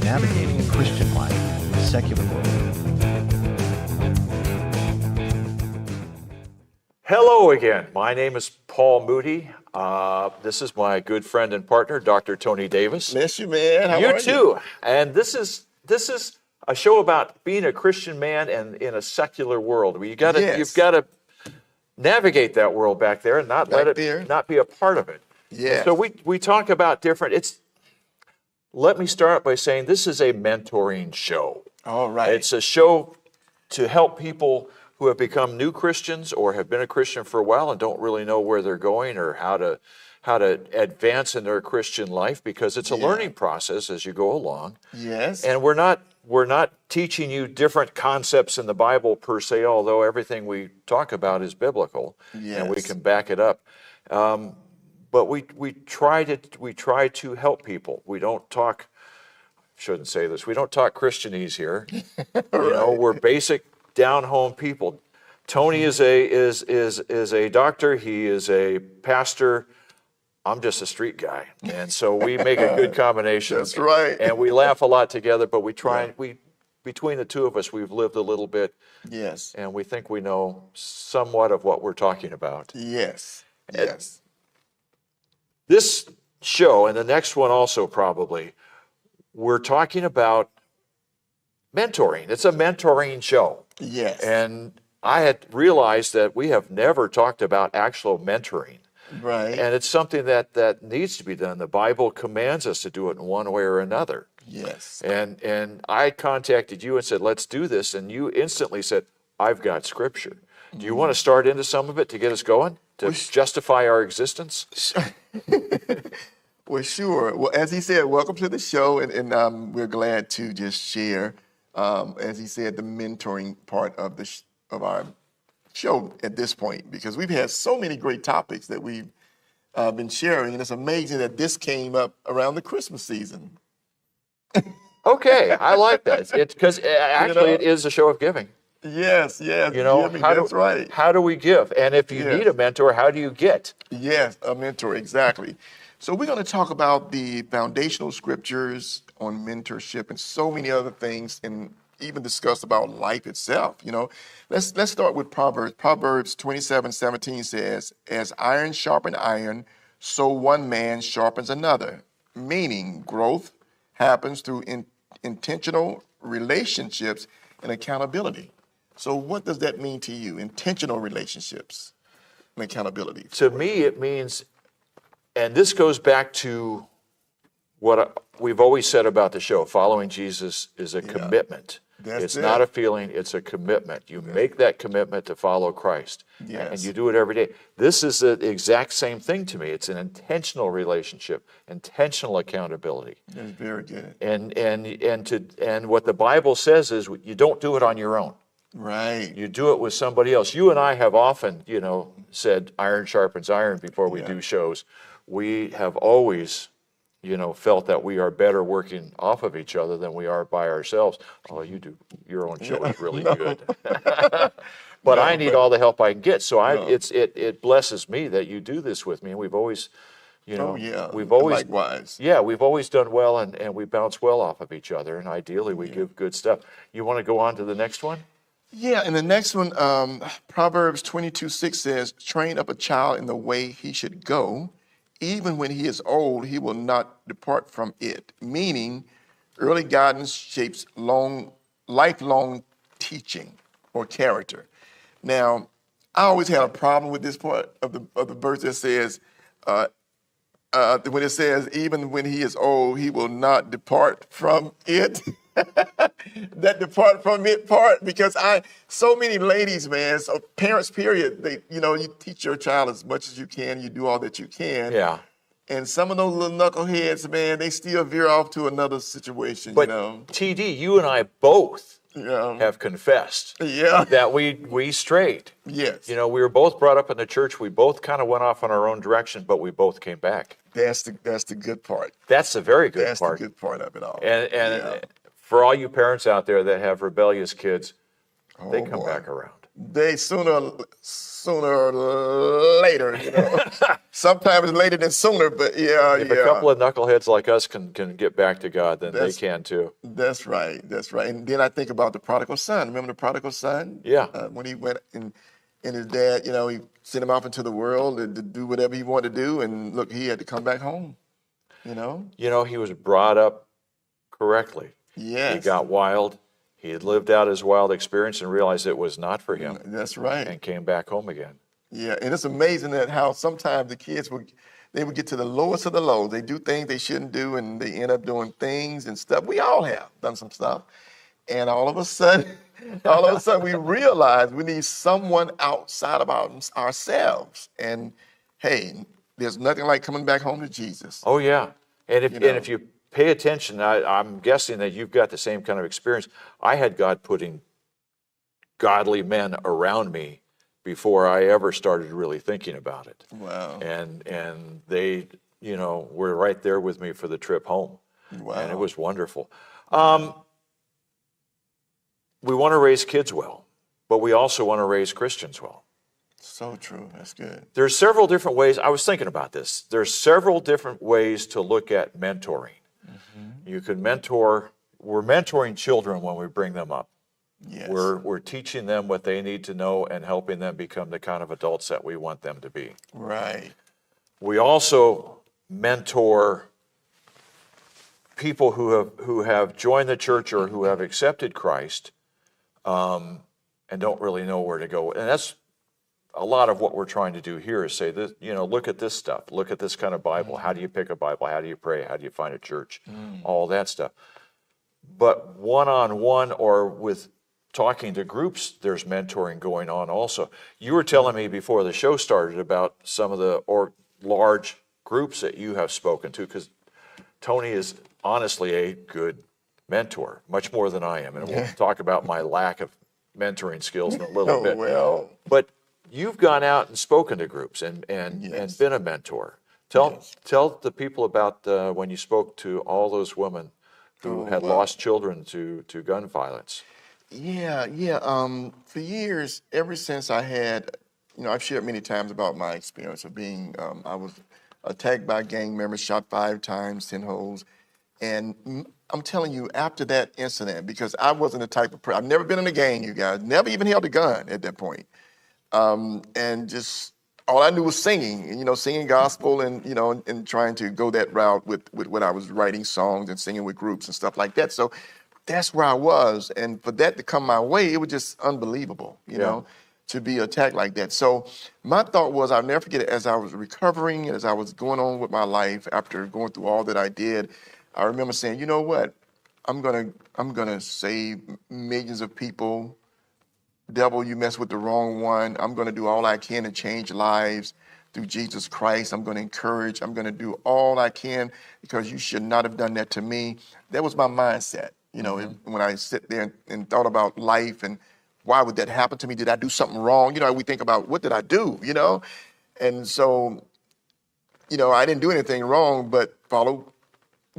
navigating Christian life in a secular world. Hello again. My name is Paul Moody. This is my good friend and partner, Dr. Tony Davis. Miss you, man. How are you? You too. And this is a show about being a Christian man and in a secular world. You've got to navigate that world back there and not let it not be a part of it. Yes. So we talk about different. Let me start by saying this is a mentoring show. All right. It's a show to help people who have become new Christians or have been a Christian for a while and don't really know where they're going or how to advance in their Christian life, because it's a learning process as you go along. Yes. And we're not teaching you different concepts in the Bible per se, although everything we talk about is biblical and we can back it up. But we try to help people. We don't talk. Shouldn't say this. We don't talk Christianese here. We're basic, down-home people. Tony is a doctor. He is a pastor. I'm just a street guy, and so we make a good combination. That's right. And we laugh a lot together. But we try. Between the two of us, we've lived a little bit. Yes. And we think we know somewhat of what we're talking about. Yes. Yes. This show and the next one also probably, we're talking about mentoring. It's a mentoring show. Yes. And I had realized that we have never talked about actual mentoring. Right. And it's something that needs to be done. The Bible commands us to do it in one way or another. Yes. And I contacted you and said, let's do this. And you instantly said, I've got scripture. Do you want to start into some of it to get us going? To justify our existence? Well, sure. Well, as he said, welcome to the show. And we're glad to just share, as he said, the mentoring part of of our show at this point, because we've had so many great topics that we've been sharing. And it's amazing that this came up around the Christmas season. Okay, I like that. It's because actually it is a show of giving. Yes, yes. Giving, that's right. How do we give? And if you need a mentor, how do you get? Yes, a mentor, exactly. So we're going to talk about the foundational scriptures on mentorship and so many other things, and even discuss about life itself. Let's start with Proverbs. Proverbs 27:17 says, "As iron sharpens iron, so one man sharpens another." Meaning, growth happens through intentional relationships and accountability. So what does that mean to you? Intentional relationships and accountability. To me, it means, and this goes back to what we've always said about the show, following Jesus is a commitment. It's not a feeling, it's a commitment. You make that commitment to follow Christ, and you do it every day. This is the exact same thing to me. It's an intentional relationship, intentional accountability. That's very good. And what the Bible says is you don't do it on your own. Right. You do it with somebody else. You and I have often, said iron sharpens iron before we do shows. We have always, felt that we are better working off of each other than we are by ourselves. Oh, you do. Your own show is really good. But I need all the help I can get. So it blesses me that you do this with me. And we've always, we've always, likewise. Yeah, we've always done well and we bounce well off of each other. And ideally we give good stuff. You want to go on to the next one? Yeah, and the next one, Proverbs 22:6 says, "Train up a child in the way he should go. Even when he is old, he will not depart from it." Meaning, early guidance shapes lifelong teaching or character. Now, I always had a problem with this part of the verse that says, when it says, "Even when he is old, he will not depart from it." That depart from it part, because so many ladies, man, so parents, period, you teach your child as much as you can, you do all that you can. Yeah. And some of those little knuckleheads, man, they still veer off to another situation, But TD, you and I both have confessed that we strayed. Yes. We were both brought up in the church. We both kind of went off on our own direction, but we both came back. That's the good part. That's the very good part. That's the good part of it all. And for all you parents out there that have rebellious kids, they come back around. they sooner or later, sometimes later than sooner, but If a couple of knuckleheads like us can get back to God, then they can too. That's right. That's right. And then I think about the prodigal son. Remember the prodigal son? Yeah. When he went and his dad, he sent him off into the world to do whatever he wanted to do. And look, he had to come back home, He was brought up correctly. Yes. He got wild. He had lived out his wild experience and realized it was not for him. That's right. And came back home again. Yeah, and it's amazing that how sometimes the kids would get to the lowest of the lows. They do things they shouldn't do, and they end up doing things and stuff. We all have done some stuff, and all of a sudden, we realize we need someone outside of ourselves. And hey, there's nothing like coming back home to Jesus. Oh yeah, and if you pay attention, I'm guessing that you've got the same kind of experience. I had God putting godly men around me before I ever started really thinking about it. Wow. And they, were right there with me for the trip home. Wow. And it was wonderful. We want to raise kids well, but we also want to raise Christians well. So true. That's good. There's several different ways. I was thinking about this. There's several different ways to look at mentoring. You can we're mentoring children when we bring them up. Yes. We're teaching them what they need to know and helping them become the kind of adults that we want them to be. Right. We also mentor people who have joined the church or who have accepted Christ and don't really know where to go. And that's a lot of what we're trying to do here is say this, look at this stuff, look at this kind of Bible. How do you pick a Bible? How do you pray? How do you find a church? All that stuff. But one-on-one or with talking to groups, there's mentoring going on also. You were telling me before the show started about some of the large groups that you have spoken to, because Tony is honestly a good mentor, much more than I am. And we'll talk about my lack of mentoring skills in a little bit. Well. But you've gone out and spoken to groups and been a mentor. Tell the people about when you spoke to all those women who had lost children to gun violence. Yeah. For years, ever since I had, I've shared many times about my experience of being, I was attacked by gang members, shot 5 times, 10 holes. And I'm telling you, after that incident, because I wasn't the type of person, I've never been in a gang, you guys, never even held a gun at that point. And just all I knew was singing, singing gospel and, and trying to go that route with what I was writing songs and singing with groups and stuff like that. So that's where I was. And for that to come my way, it was just unbelievable, to be attacked like that. So my thought was, I'll never forget it, as I was recovering, as I was going on with my life after going through all that I did, I remember saying, you know what, I'm gonna save millions of people. Devil, you mess with the wrong one. I'm going to do all I can to change lives through Jesus Christ. I'm going to encourage. I'm going to do all I can because you should not have done that to me. That was my mindset, when I sit there and thought about life and why would that happen to me? Did I do something wrong? We think about what did I do, And so, I didn't do anything wrong, but follow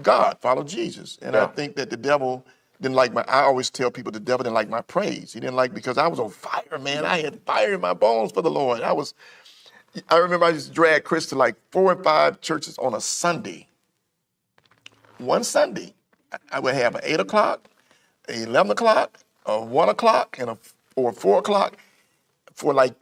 God, follow Jesus. And I think that the devil didn't like I always tell people the devil didn't like my praise. He didn't like, because I was on fire, man. I had fire in my bones for the Lord. I remember I used to drag Chris to like 4 or 5 churches on a Sunday. One Sunday, I would have an 8 o'clock, 11 o'clock, a 1 o'clock, or 4 o'clock for like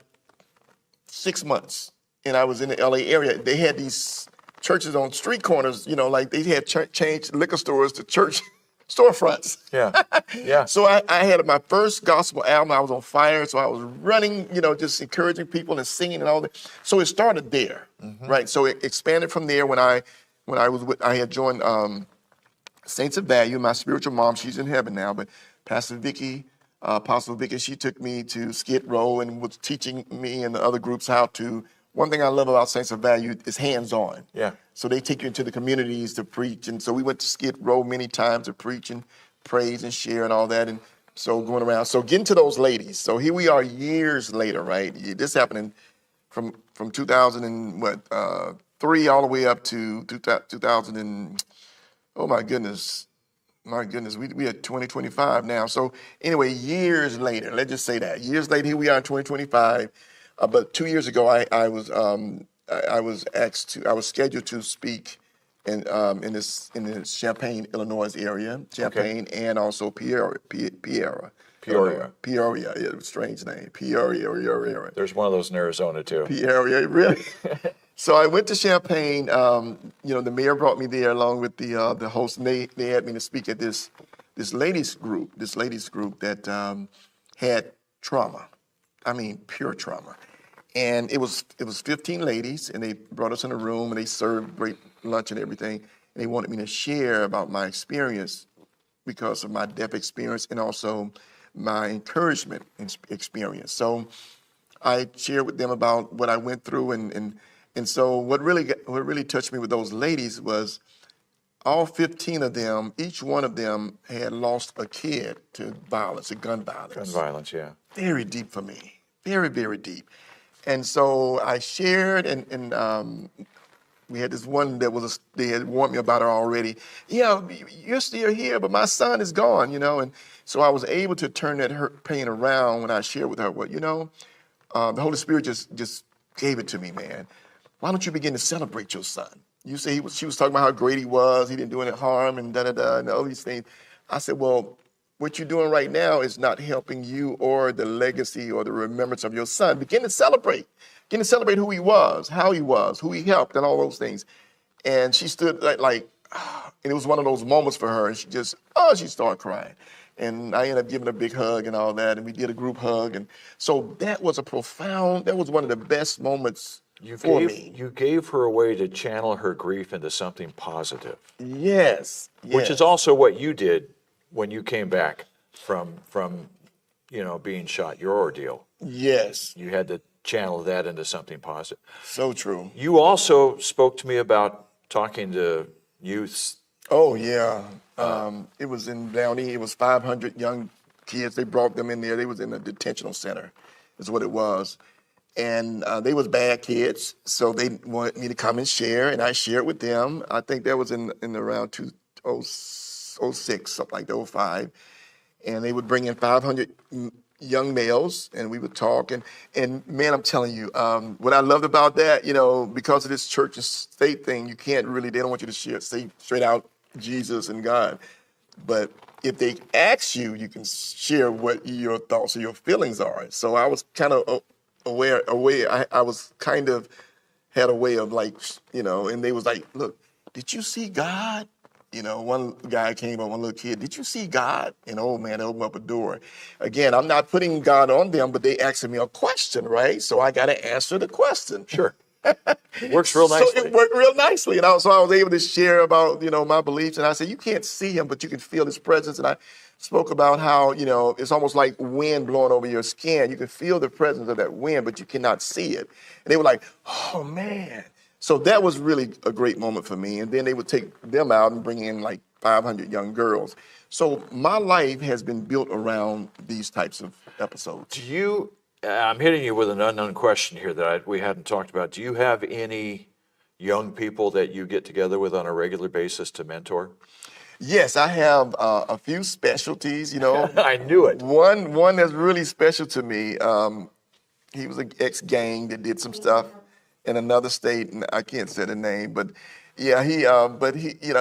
6 months. And I was in the LA area. They had these churches on street corners, like they had changed liquor stores to church storefronts. Yeah. So I had my first gospel album. I was on fire. So I was running, just encouraging people and singing and all that. So it started there, right? So it expanded from there when I had joined Saints of Value. My spiritual mom, she's in heaven now, but Pastor Vicky, Apostle Vicky, she took me to Skid Row and was teaching me and the other groups how to. One thing I love about Saints of Value is hands-on. Yeah. So they take you into the communities to preach. And so we went to Skid Row many times to preach and praise and share and all that. And so going around. So getting to those ladies. So here we are years later, right? This happened from 2003 all the way up to 2000 and, oh my goodness, My goodness, we are 2025 now. So anyway, years later, let's just say that. Years later, here we are in 2025. But 2 years ago, I was scheduled to speak in the Champaign, Illinois area, Champaign, and also Peoria. Peoria, yeah, strange name. Peoria. There's one of those in Arizona too. Peoria, really? So I went to Champaign. The mayor brought me there along with the host, and they had me to speak at this ladies group that had trauma. I mean, pure trauma. And it was 15 ladies, and they brought us in a room, and they served great lunch and everything. And they wanted me to share about my experience because of my deaf experience and also my encouragement experience. So I shared with them about what I went through, and so what really touched me with those ladies was all 15 of them, each one of them had lost a kid to violence, to gun violence. Gun violence, yeah. Very deep for me, very, very deep. And so I shared, and we had this one they had warned me about her already. Yeah, you're still here, but my son is gone, and so I was able to turn that pain around when I shared with her, the Holy Spirit just gave it to me, man. Why don't you begin to celebrate your son? You say she was talking about how great he was, he didn't do any harm, and and all these things. I said, well, what you're doing right now is not helping you or the legacy or the remembrance of your son. Begin to celebrate. Begin to celebrate who he was, how he was, who he helped, and all those things. And she stood and it was one of those moments for her, and she started crying. And I ended up giving her a big hug and all that, and we did a group hug. And so that was one of the best moments for me. You gave her a way to channel her grief into something positive. Yes. Which is also what you did when you came back from being shot, your ordeal. Yes. You had to channel that into something positive. So true. You also spoke to me about talking to youths. Oh, yeah. It was in Downey. It was 500 young kids. They brought them in there. They was in a detention center is what it was. And they was bad kids, so they wanted me to come and share, and I shared with them. I think that was in around 2006, something like that, 05. And they would bring in 500 young males, and we would talk. And man, I'm telling you, what I loved about that, because of this church and state thing, they don't want you to say straight out Jesus and God. But if they ask you, you can share what your thoughts or your feelings are. So I was kind of aware. I was kind of had a way of and they was like, look, did you see God? One guy came up, one little kid, did you see God? And oh man, they opened up a door. Again, I'm not putting God on them, but they asking me a question, right? So I got to answer the question. Sure. It works real nicely. So it worked real nicely. And so I was able to share about, my beliefs. And I said, you can't see him, but you can feel his presence. And I spoke about how, it's almost like wind blowing over your skin. You can feel the presence of that wind, but you cannot see it. And they were like, oh man. So that was really a great moment for me. And then they would take them out and bring in 500 young girls. So my life has been built around these types of episodes. I'm hitting you with an unknown question here that we hadn't talked about. Do you have any young people that you get together with on a regular basis to mentor? Yes, I have a few specialties, I knew it. One that's really special to me, he was an ex-gang that did some stuff in another state, and I can't say the name, but yeah,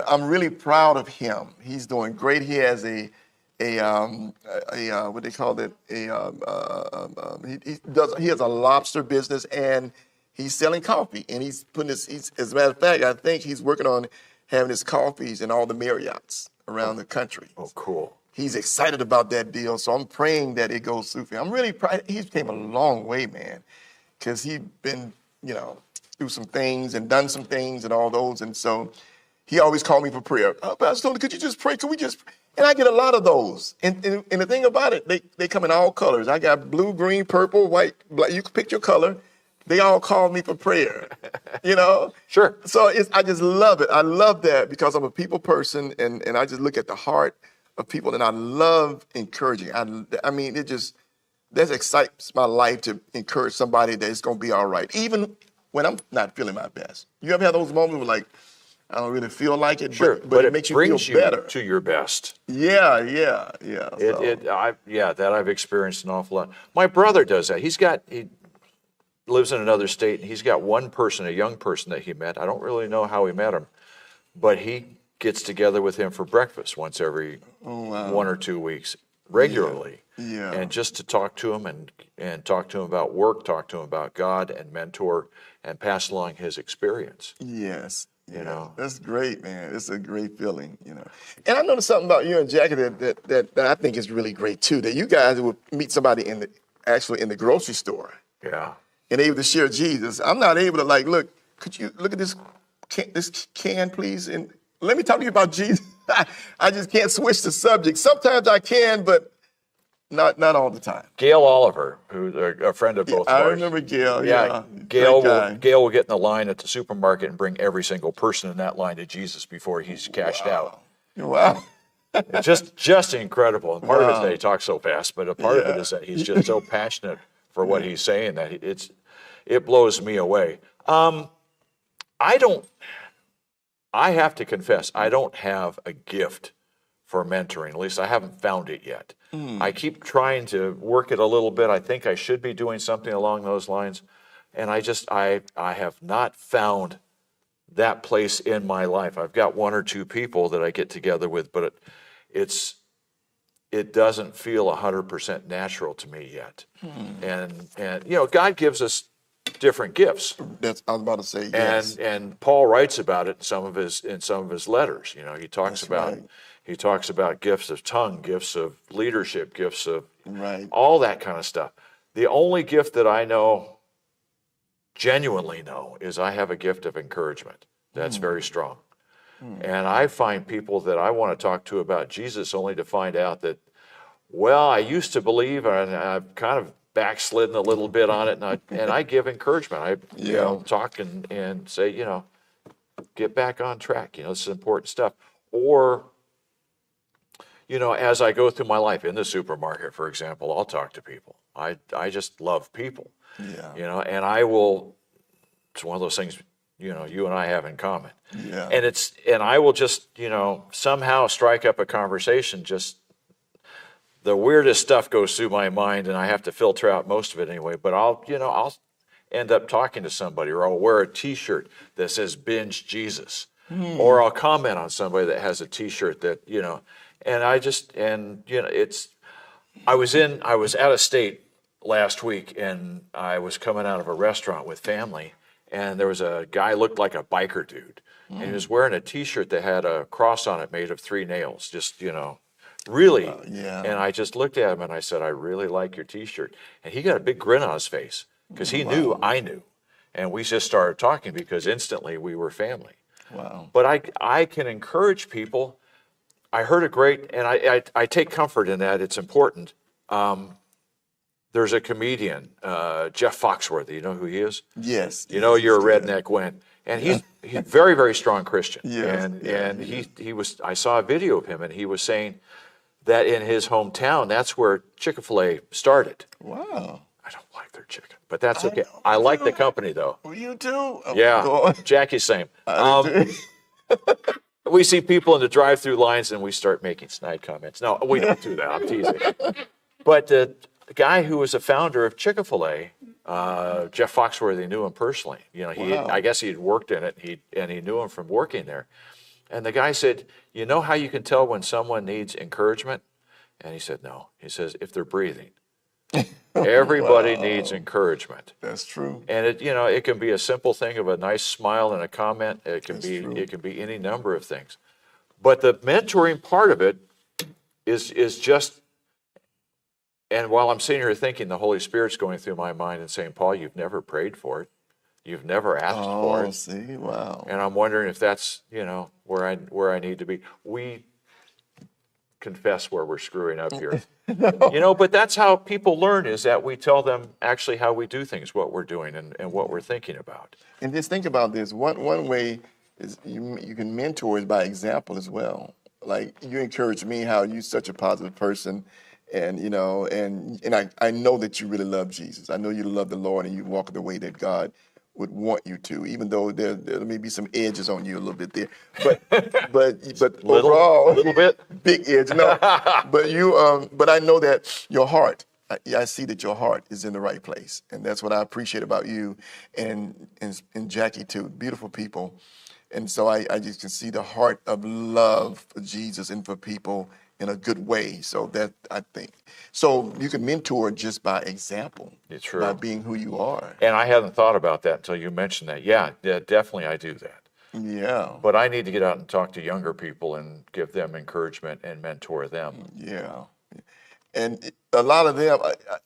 I'm really proud of him. He's doing great. He has a what they call it, he has a lobster business, and he's selling coffee, and he's putting as a matter of fact, I think he's working on having his coffees in all the Marriotts around the country. Oh, cool. He's excited about that deal, so I'm praying that it goes through for him. I'm really proud. He's came a long way, man, because he's been, through some things and done some things and all those, and so he always called me for prayer. Pastor Tony, could you just pray? Could we just? And I get a lot of those. And the thing about it, they come in all colors. I got blue, green, purple, white, black. You can pick your color. They all call me for prayer, Sure. So I just love it. I love that because I'm a people person, and I just look at the heart of people, and I love encouraging. I mean, that excites my life to encourage somebody that it's going to be all right, even when I'm not feeling my best. You ever have those moments where I don't really feel like it, Sure, but it makes you feel brings you better. to your best. Yeah. That I've experienced an awful lot. My brother does that. He lives in another state, and he's got one person, a young person that he met. I don't really know how he met him, but he gets together with him for breakfast once every 1 or 2 weeks, regularly. Yeah. And just to talk to him and talk to him about work, talk to him about God, and mentor and pass along his experience. Yes. You know, that's great, man. It's a great feeling, you know. And I noticed something about you and Jackie that I think is really great too. That you guys would meet somebody in the grocery store, yeah. and able to share Jesus. I'm not able to look. Could you look at this can, please? And let me talk to you about Jesus. I just can't switch the subject. Sometimes I can, but not all the time. Gail Oliver, who's a friend of both of ours. I remember Gail. Yeah, Gail Gail will get in the line at the supermarket and bring every single person in that line to Jesus before he's cashed out. Wow. It's just incredible. And part of it is that he talks so fast, but a part of it is that he's just so passionate for what he's saying that it blows me away. I have to confess, I don't have a gift for mentoring. At least I haven't found it yet. I keep trying to work it a little bit. I think I should be doing something along those lines. And I have not found that place in my life. I've got 1 or 2 people that I get together with, but it doesn't feel 100% natural to me yet. And God gives us different gifts. That's I was about to say. Yes. And Paul writes about it in some of his letters. He talks about gifts of tongue, gifts of leadership, gifts of all that kind of stuff. The only gift that I genuinely know, is I have a gift of encouragement. That's very strong. And I find people that I want to talk to about Jesus only to find out that, well, I used to believe, and I've kind of backslidden a little bit on it, and I give encouragement. I talk and say, get back on track. This is important stuff. Or, as I go through my life in the supermarket, for example, I'll talk to people. I just love people. Yeah. And I will. It's one of those things, you and I have in common. Yeah. And I will just, somehow strike up a conversation. Just the weirdest stuff goes through my mind, and I have to filter out most of it anyway. But I'll end up talking to somebody, or I'll wear a T-shirt that says "Binge Jesus," or I'll comment on somebody that has a T-shirt that And I was out of state last week, and I was coming out of a restaurant with family, and there was a guy looked like a biker dude, and he was wearing a T-shirt that had a cross on it made of 3 nails, just really. And I just looked at him and I said, "I really like your T-shirt," and he got a big grin on his face because he knew I knew, and we just started talking because instantly we were family. Wow! But I can encourage people. I heard a great, and I take comfort in that. It's important. There's a comedian, Jeff Foxworthy. You know who he is? Yes. You're a redneck when, and he's very, very strong Christian. Yes. And he was. I saw a video of him, and he was saying that in his hometown, that's where Chick-fil-A started. Wow. I don't like their chicken, but that's okay. I like the company though. Well, you do? Oh, yeah. Jackie's same. We see people in the drive-through lines, and we start making snide comments. No, we don't do that. I'm teasing. But the guy who was a founder of Chick-fil-A, Jeff Foxworthy, knew him personally. I guess he had worked in it, and he knew him from working there. And the guy said, "You know how you can tell when someone needs encouragement?" And he said, "No." He says, "If they're breathing." Everybody needs encouragement. That's true. And it can be a simple thing of a nice smile and a comment. It can be any number of things. But the mentoring part of it is just, and while I'm sitting here thinking, the Holy Spirit's going through my mind and saying, "Paul, you've never prayed for it. You've never asked for it." See, wow. And I'm wondering if that's, where I need to be. We confess where we're screwing up here. But that's how people learn, is that we tell them actually how we do things, what we're doing and what we're thinking about. And just think about this. One way is you can mentor is by example as well. Like you encourage me how you're such a positive person, and and I know that you really love Jesus. I know you love the Lord and you walk the way that God would want you to, even though there may be some edges on you a little bit there. But overall, little bit. big edge. No, but but I know that your heart. I see that your heart is in the right place, and that's what I appreciate about you and Jackie too. Beautiful people, and so I just can see the heart of love for Jesus and for people in a good way. So that I think so you can mentor just by example, It's true. by being who you are. And I hadn't thought about that until you mentioned that. Yeah, definitely I do that. Yeah, But I need to get out and talk to younger people and give them encouragement and mentor them. yeah. And a lot of them,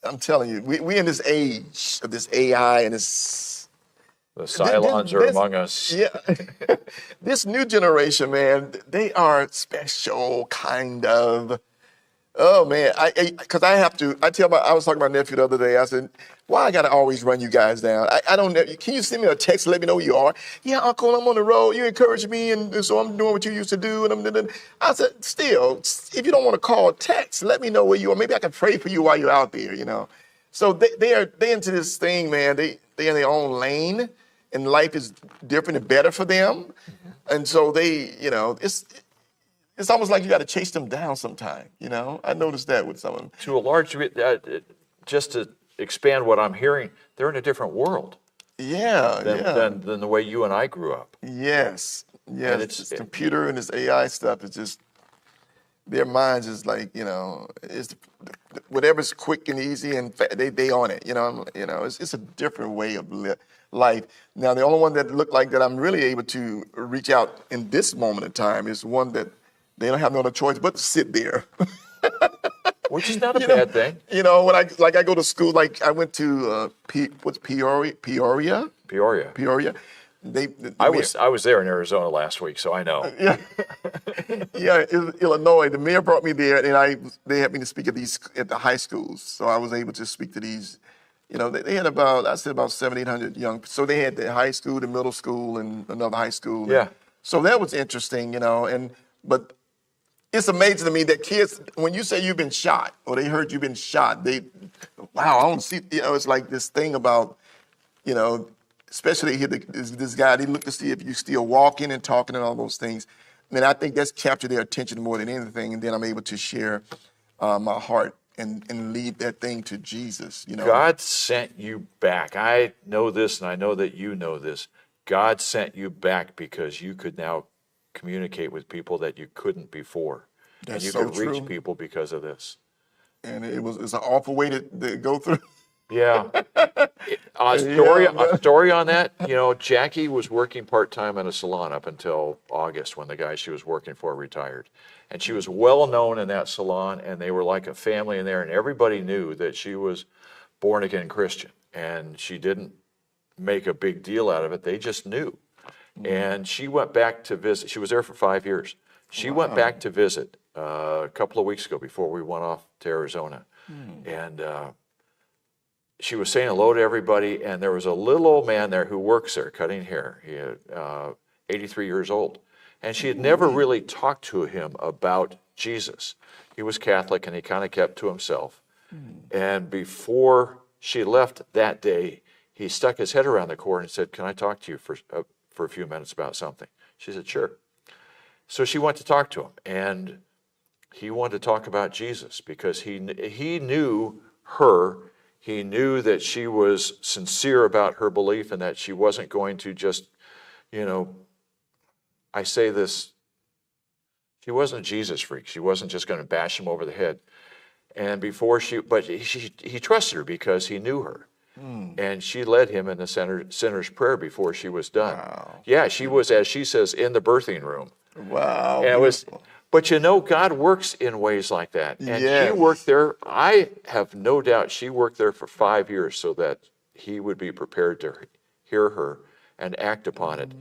I'm telling you, we in this age of this AI and this. The Cylons are This- among us. Yeah. This new generation, man, they are special, kind of. Oh man, because I was talking to my nephew the other day. I said, why I gotta always run you guys down? I don't know. Can you send me a text and let me know where you are? Yeah, Uncle, I'm on the road. You encourage me, and so I'm doing what you used to do. And I said, still, if you don't want to call, text, let me know where you are. Maybe I can pray for you while you're out there, you know. So they into this thing, man. They in their own lane, and life is different and better for them. And so they, you know, it's almost like you got to chase them down sometime, you know? I noticed that with some of them. To a large degree, just to expand what I'm hearing, they're in a different world Yeah, than the way you and I grew up. Yes. And This computer and this AI stuff is just, their minds is like, you know, it's whatever's quick and easy and they on it, you know? It's a different way of life. Now, the only one that looked like that I'm really able to reach out in this moment in time is one that they don't have no other choice but to sit there. Which is not a bad thing. You know, when I go to school, like I went to Peoria. Peoria. I was there in Arizona last week, so I know. Yeah, Illinois. The mayor brought me there, and they had me to speak at the high schools. So I was able to speak to these. You know, they had about 700-800 young. So they had the high school, the middle school, and another high school. Yeah. So that was interesting, you know. But it's amazing to me that kids, when you say you've been shot or they heard you've been shot, wow, I don't see. You know, it's like this thing about, you know, especially here this guy. They look to see if you're still walking and talking and all those things. And I think that's captured their attention more than anything. And then I'm able to share my heart and lead that thing to Jesus. You know, God sent you back. I know this, and I know that you know this. God sent you back because you could now communicate with people that you couldn't before. That's and you so could reach true. people because of this. And it's an awful way to go through. Yeah. A story on that, you know, Jackie was working part-time in a salon up until August when the guy she was working for retired. And she was well known in that salon, and they were like a family in there, and everybody knew that she was born-again Christian. And she didn't make a big deal out of it. They just knew. And she went back to visit. She was there for 5 years. She went back to visit a couple of weeks ago before we went off to Arizona. And she was saying hello to everybody, and there was a little old man there who works there cutting hair. He had 83 years old. And she had never really talked to him about Jesus. He was Catholic, and he kind of kept to himself. And before she left that day, he stuck his head around the corner and said, "Can I talk to you for a few minutes about something?" She said, "Sure." So she went to talk to him, and he wanted to talk about Jesus because he knew her. He knew that she was sincere about her belief and that she wasn't going to just, you know, I say this, she wasn't a Jesus freak. She wasn't just going to bash him over the head. And but he trusted her because he knew her. And she led him in the sinner's prayer before she was done. Wow. Yeah, she was, as she says, in the birthing room. Wow. And but you know, God works in ways like that. And Yes. she worked there, I have no doubt she worked there for 5 years so that he would be prepared to hear her and act upon it,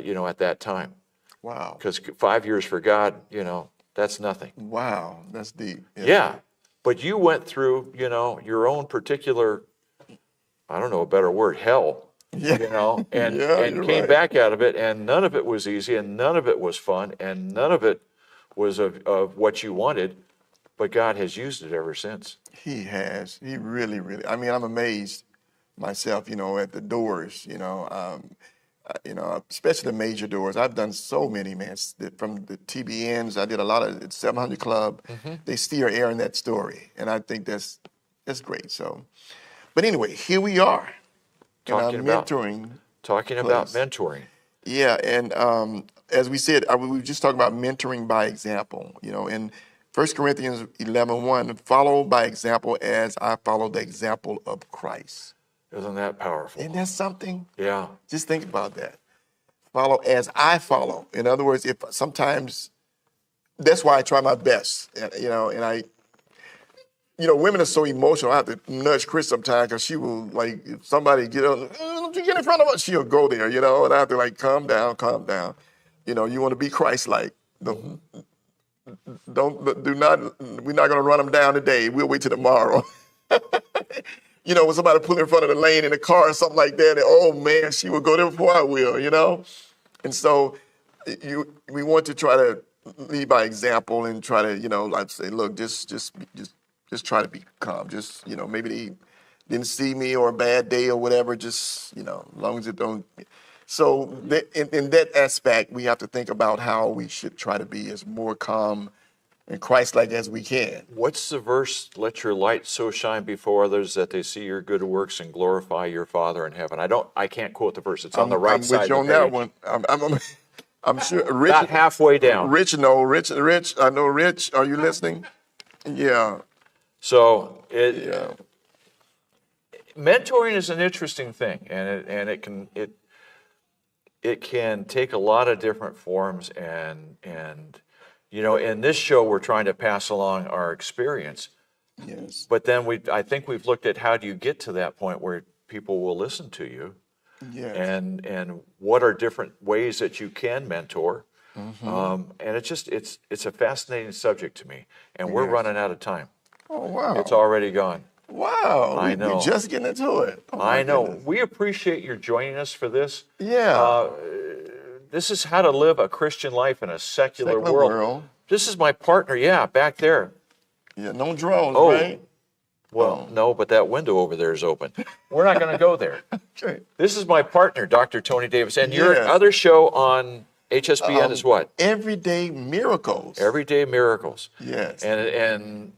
you know, at that time. Wow. Because 5 years for God, you know, that's nothing. Wow. That's deep. Yeah. But you went through, you know, your own particular, I don't know a better word, hell, Yeah. you know, and Yeah, came you're right. back out of it, and none of it was easy, and none of it was fun, and none of it was of what you wanted, but God has used it ever since. He has. He really, really. I mean, I'm amazed myself, at the doors, especially the major doors. I've done so many, man. From the TBNs, I did a lot of the 700 Club. They still are airing that story, and I think that's great. So, but anyway, here we are. Talking in our about place. mentoring. Yeah, and as we said, we were just talking about mentoring by example. In 1 Corinthians 11:1, follow by example as I follow the example of Christ. Isn't that powerful? Isn't that something? Yeah. Just think about that. Follow as I follow. In other words, if sometimes that's why I try my best. And I women are so emotional. I have to nudge Chris sometimes because she will, like, if somebody don't you get in front of us, she'll go there, and I have to, like, calm down. You want to be Christ-like. We're not going to run them down today. We'll wait till tomorrow. When somebody pull in front of the lane in a car or something like that, and, oh man, she will go there before I will, And so we want to try to lead by example and try to, like say, look, just try to be calm. Just, maybe they didn't see me or a bad day or whatever, just, as long as it don't. So in that aspect, we have to think about how we should try to be as more calm and Christ-like as we can. What's the verse? Let your light so shine before others that they see your good works and glorify your Father in heaven. I can't quote the verse. It's on the right side of the page. I'm with you on that one. I'm sure. Rich, about halfway down. Rich. I know Rich. Are you listening? Yeah. So mentoring is an interesting thing, and it can take a lot of different forms, and in this show we're trying to pass along our experience. Yes. But then I think we've looked at how do you get to that point where people will listen to you. Yes. And what are different ways that you can mentor. And it's a fascinating subject to me. And we're running out of time. Oh, wow. It's already gone. Wow. I know. We're just getting into it. Oh, I know. goodness. We appreciate your joining us for this. Yeah. This is how to live a Christian life in a secular world. world. This is my partner, back there. Yeah, no drones, Oh. right? Well, no, but that window over there is open. We're not going to go there. Okay. This is my partner, Dr. Tony Davis. And your Yes. other show on HSBN is what? Everyday Miracles. Everyday Miracles. Yes. And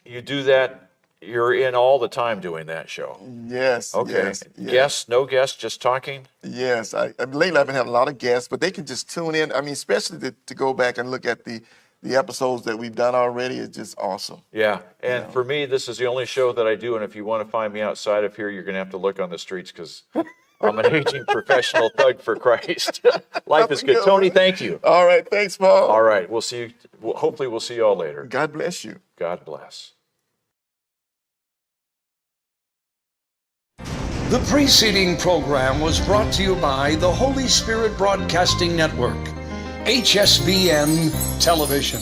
you do that, you're in all the time doing that show. Yes. Okay. Yes, Guests, no guests, just talking? Yes. Lately I've been having a lot of guests, but they can just tune in. I mean, especially to go back and look at the episodes that we've done already is just awesome. Yeah. And for me, this is the only show that I do. And if you want to find me outside of here, you're going to have to look on the streets because I'm an aging professional thug for Christ. Life is good. Tony, thank you. All right. Thanks, Paul. All right. We'll see you. Hopefully we'll see you all later. God bless you. God bless. The preceding program was brought to you by the Holy Spirit Broadcasting Network, HSBN Television.